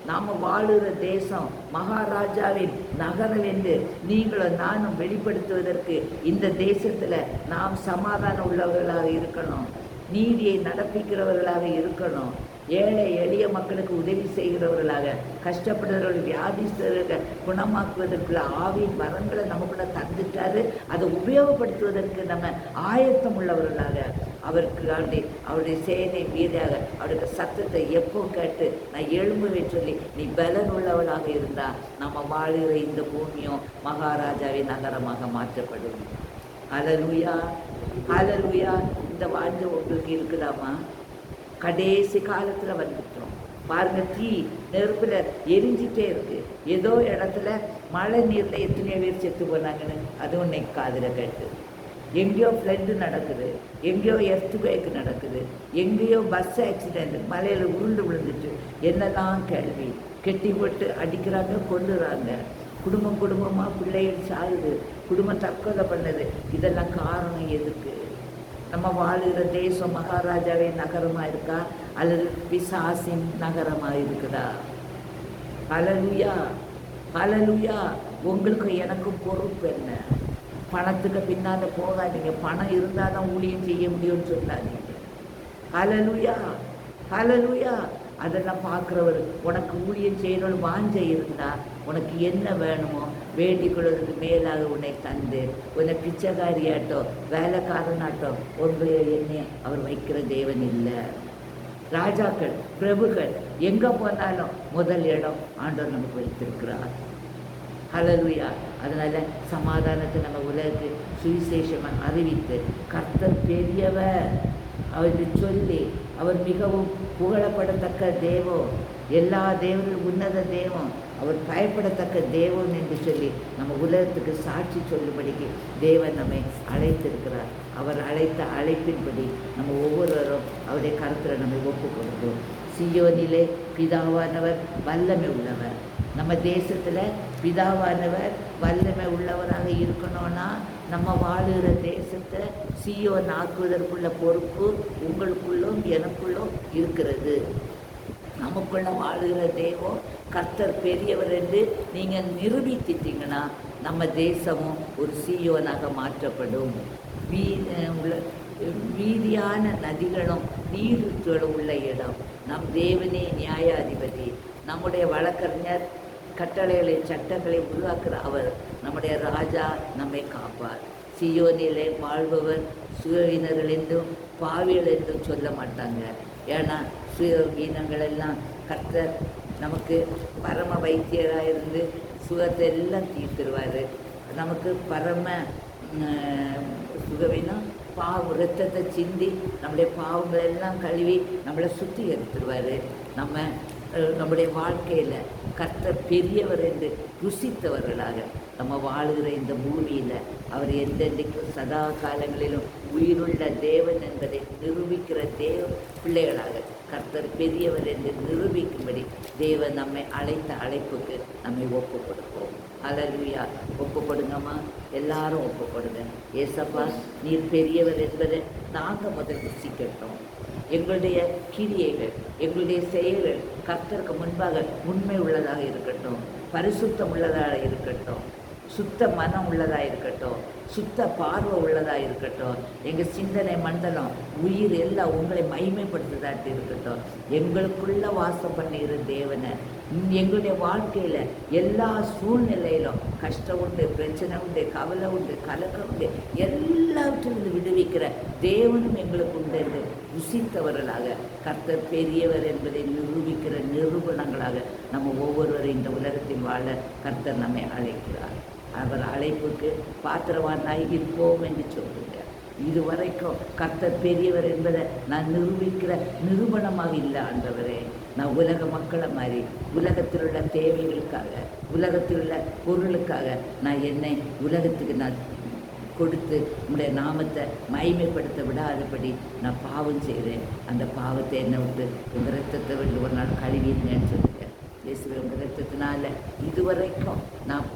நாம் வாழுகிற தேசம் மகாராஜாவின் நகரம் என்று நீங்களும் நானும் வெளிப்படுத்துவதற்கு இந்த தேசத்தில் நாம் சமாதானம் உள்ளவர்களாக இருக்கணும், நீதியை நடப்பிக்கிறவர்களாக இருக்கணும், ஏழை எளிய மக்களுக்கு உதவி செய்கிறவர்களாக, கஷ்டப்படுறவர்கள் வியாதிஸ்தர்கள் குணமாக்குவதற்குள்ள ஆவியின் வரங்களை நமக்குள்ள தந்துட்டாரு. அதை உபயோகப்படுத்துவதற்கு நம்ம ஆயத்தம் உள்ளவர்களாக, அவருக்கு அவருடைய சேனை வீராக அவருடைய சத்தத்தை எப்போ கேட்டு நான் எழும்புவேன் சொல்லி நீ பலன் உள்ளவளாக இருந்தால் நம்ம வாழுகிற இந்த பூமியும் மகாராஜாவின் நகரமாக மாற்றப்படும். ஹல்லேலூயா, ஹல்லேலூயா. இந்த வாஞ்சை உங்களுக்கு இருக்குதாமா? கடைசி காலத்தில் வந்துட்டோம் பாருங்க. தீ நெருப்பில் எரிஞ்சிட்டே இருக்கு. ஏதோ இடத்துல மழை நீரில் எத்தனையோ பேர் செத்து போனாங்கன்னு அதுவும் இன்னைக்கு காதில் கேட்டு. எங்கேயோ ஃப்ளட்டு நடக்குது, எங்கேயோ எர்த்குவேக் நடக்குது, எங்கேயோ பஸ் ஆக்சிடெண்ட், மலையில் உருண்டு விழுந்துட்டு, என்னெல்லாம் கேள்வி. கெட்டி போட்டு அடிக்கிறாங்க, கொல்லுறாங்க, குடும்பமாக பிள்ளைகள் சாகுது, குடும்பம் தற்கொலை பண்ணுது. இதெல்லாம் காரணம் எதுக்கு? நம்ம வாழுகிற தேசம் மகாராஜாவின் நகரமாக இருக்கா அல்லது பிசாசின் நகரமாக இருக்குதா? ஹல்லேலூயா, ஹல்லேலூயா. உங்களுக்கு எனக்கும் பொறுப்பு என்ன? பணத்துக்கு பின்னால் போகாதீங்க. பணம் இருந்தால் தான் ஊழியம் செய்ய முடியும்னு சொல்லாதீங்க. ஹல்லேலூயா, ஹல்லேலூயா. அதெல்லாம் பார்க்குறவர் உனக்கு ஊழியம் செய்யணும்னு வாஞ்சை இருந்தால் உனக்கு என்ன வேணுமோ வேண்டிக் கொள்வதற்கு மேலாக உன்னை தந்து உன்னை பிச்சைக்காரியாட்டோ வேலைக்காரனாட்டோ உங்களை என்னை அவர் வைக்கிற தேவன் இல்லை. ராஜாக்கள் பிரபுகள் எங்கே போனாலும் முதல் இடம் ஆண்டவர் நமக்கு வைத்திருக்கிறார். ஹல்லேலூயா. அதனால் சமாதானத்தை நம்ம உலகத்துக்கு சுவிசேஷமாக அறிவித்து கர்த்தர் பெரியவர் அவருக்கு சொல்லி அவர் மிகவும் புகழப்படத்தக்க தேவம், எல்லா தேவர்களும் உன்னத தேவம், அவர் பயப்படத்தக்க தேவன் என்று சொல்லி நம்ம உலகத்துக்கு சாட்சி சொல்லும்படிக்கு தேவன் நம்மை அழைத்திருக்கிறார். அவர் அழைத்த அழைப்பின்படி நம்ம ஒவ்வொருவரும் அவருடைய கருத்தில் நம்மை ஒப்புக் கொடுப்போம். சீயோனிலே பிதாவானவர் வல்லமை உள்ளவர். நம்ம தேசத்தில் பிதாவானவர் வல்லமை உள்ளவராக இருக்கணும்னா நம்ம வாழுகிற தேசத்தை சீயோன் ஆக்குவதற்குள்ள பொறுப்பு உங்களுக்குள்ளும் எனக்குள்ளும் இருக்கிறது. நமக்குள்ள வாழுகிற தேவம் கர்த்தர் பெரியவர் என்று நீங்கள் நிரூபித்திட்டீங்கன்னா நம்ம தேசமும் ஒரு சீயோனாக மாற்றப்படும். வீதியான நதிகளும் நீரூற்றுகளும் உள்ள இடம். நம் தேவனே நியாயாதிபதி, நம்முடைய வழக்கறிஞர், கட்டளைகளை சட்டங்களை உருவாக்குற அவர், நம்முடைய ராஜா நம்மை காப்பார். சீயோனிலே வாழ்பவர் சுயவீனர்கள் என்றும் பாவிகள் என்றும் சொல்ல மாட்டாங்க. ஏன்னா சுயவீனங்கள் எல்லாம் கர்த்தர் நமக்கு பரம வைத்தியராக இருந்து சுகத்தை எல்லாம் தீர்த்துருவார். நமக்கு பரம சுகவீனம் ரத்தத்தை சிந்தி நம்முடைய பாவங்கள் எல்லாம் கழுவி நம்மளை சுத்திகரித்துருவார். நம்முடைய வாழ்க்கையில் கர்த்தர் பெரியவர் என்று ருசித்தவர்களாக நம்ம வாழுகிற இந்த பூமியில் அவர் எந்தெந்தைக்கும் சதா காலங்களிலும் உயிருள்ள தேவன் என்பதை நிரூபிக்கிற பிள்ளைகளாக கர்த்தர் பெரியவர் என்று நிரூபிக்கும்படி தேவன் நம்மை அழைத்த அழைப்புக்கு நம்மை ஒப்பு கொடுப்போம். ஹல்லேலூயா. ஒப்பு கொடுங்கம்மா, எல்லாரும் ஒப்பு கொடுங்க. ஏசப்பா நீர் பெரியவர் என்பதை நாங்கள் முதல் ருசிக்கட்டும். எங்களுடைய கிரியைகள், எங்களுடைய செயல்கள் கர்த்தருக்கு முன்பாக உண்மை உள்ளதாக இருக்கட்டும், பரிசுத்தம் உள்ளதாக இருக்கட்டும், சுத்த மனம் உள்ளதாக இருக்கட்டும், சுத்த பார்வை உள்ளதாக இருக்கட்டும். எங்கள் சிந்தனை மண்டலம் உயிர் எல்லாம் உங்களை மகிமைப்படுத்துதாட்டு இருக்கட்டும். எங்களுக்குள்ள வாசம் பண்ணுகிற தேவனை எங்களுடைய வாழ்க்கையில் எல்லா சூழ்நிலையிலும் கஷ்டம் உண்டு, பிரச்சனை உண்டு, கவலை உண்டு, கலக்கம் உண்டு, எல்லாவற்றிலிருந்து விடுவிக்கிற தேவனும் எங்களுக்கு உண்டு என்று ருசித்தவர்களாக கர்த்தர் பெரியவர் என்பதை நிரூபிக்கிற நிரூபணங்களாக நம்ம ஒவ்வொருவரும் இந்த உலகத்தில் வாழ கர்த்தர் நம்மை அழைக்கிறார். அவர் அழைப்புக்கு பாத்திரவானாய் இருப்போம் என்று சொல்லுங்க. இதுவரைக்கும் கர்த்தர் பெரியவர் என்பதை நான் நிரூபிக்கிற நிரூபணமாக இல்லை ஆண்டவரே. நான் உலக மக்களை மாதிரி உலகத்தில் உள்ள தேவைகளுக்காக, உலகத்தில் உள்ள பொருளுக்காக நான் என்னை உலகத்துக்கு நான் கொடுத்து உங்களுடைய நாமத்தை மகிமைப்படுத்த விடாதபடி நான் பாவம் செய்கிறேன். அந்த பாவத்தை என்னை விட்டு உங்கள் ரத்தத்தை விட்டு ஒரு நாள் கழுவிடுங்கன்னு சொல்லுங்க. இயேசுவே உங்கள் ரத்தத்தினால இதுவரைக்கும் நான்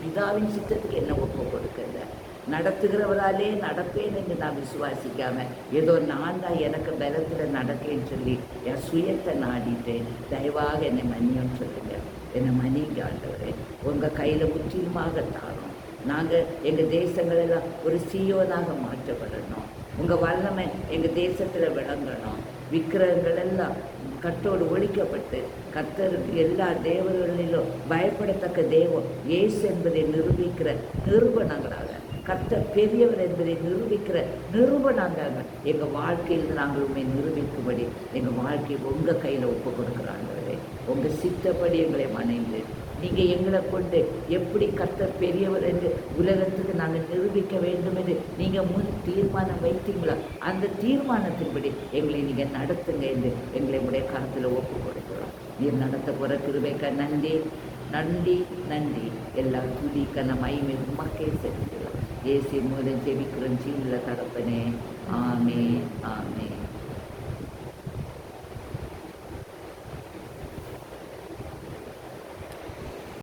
பிதாவின் சித்தத்துக்கு என்ன ஒப்பு கொடுக்கல. நடத்துகிறவராலே நடப்பேன் என்று நான் விசுவாசிக்காம ஏதோ நான் தான் எனக்கு பலத்தில் நடக்கேன்னு சொல்லி என் சுயத்தை நாடிட்டேன். தயவாக என்னை மன்னியும் சொல்லுங்க. என்னை மன்னிங்க ஆண்டவரே. உங்கள் கையில் முற்றிலுமாக தாரும். நாங்கள் எங்கள் தேசங்களெல்லாம் ஒரு சீயோனாக மாற்றப்படணும். உங்கள் வல்லமை எங்கள் தேசத்தில் விளங்கணும். விக்கிரகங்கள் எல்லாம் கட்டோடு ஒழிக்கப்பட்டு கர்த்தருக்கு எல்லா தேவர்களிலும் பயப்படத்தக்க தேவம் இயேசு என்பதை நிரூபிக்கிற நிரூபணங்களாக, கர்த்தர் பெரியவர் என்பதை நிரூபிக்கிற நிரூபணங்களாக எங்கள் வாழ்க்கையில் நாங்கள் உண்மை நிரூபிக்கும்படி எங்கள் வாழ்க்கையை உங்கள் கையில் ஒப்பு கொடுக்குறாங்களே. உங்கள் சித்தப்படி எங்களை மனைந்து நீங்கள் எங்களை கொண்டு எப்படி கர்த்தர் பெரியவர் என்று உலகத்துக்கு நாங்கள் நிரூபிக்க வேண்டும் என்று நீங்கள் முன் தீர்மானம் வைத்தீங்களோ அந்த தீர்மானத்தின்படி எங்களை நீங்கள் நடத்துங்க என்று எங்களை உடைய கருத்தில் ஒப்பு கொடுக்கிறோம். நீர் நடத்த போகிற கிருபைக்கு நன்றி. நன்றி நன்றி. எல்லா துதி கன மகிமை உமக்கே செலுத்துகிறோம். இயேசு மூலம் ஜெபிக்கிறோம் ஜீவனுள்ள தகப்பனே. ஆமென் ஆமென்.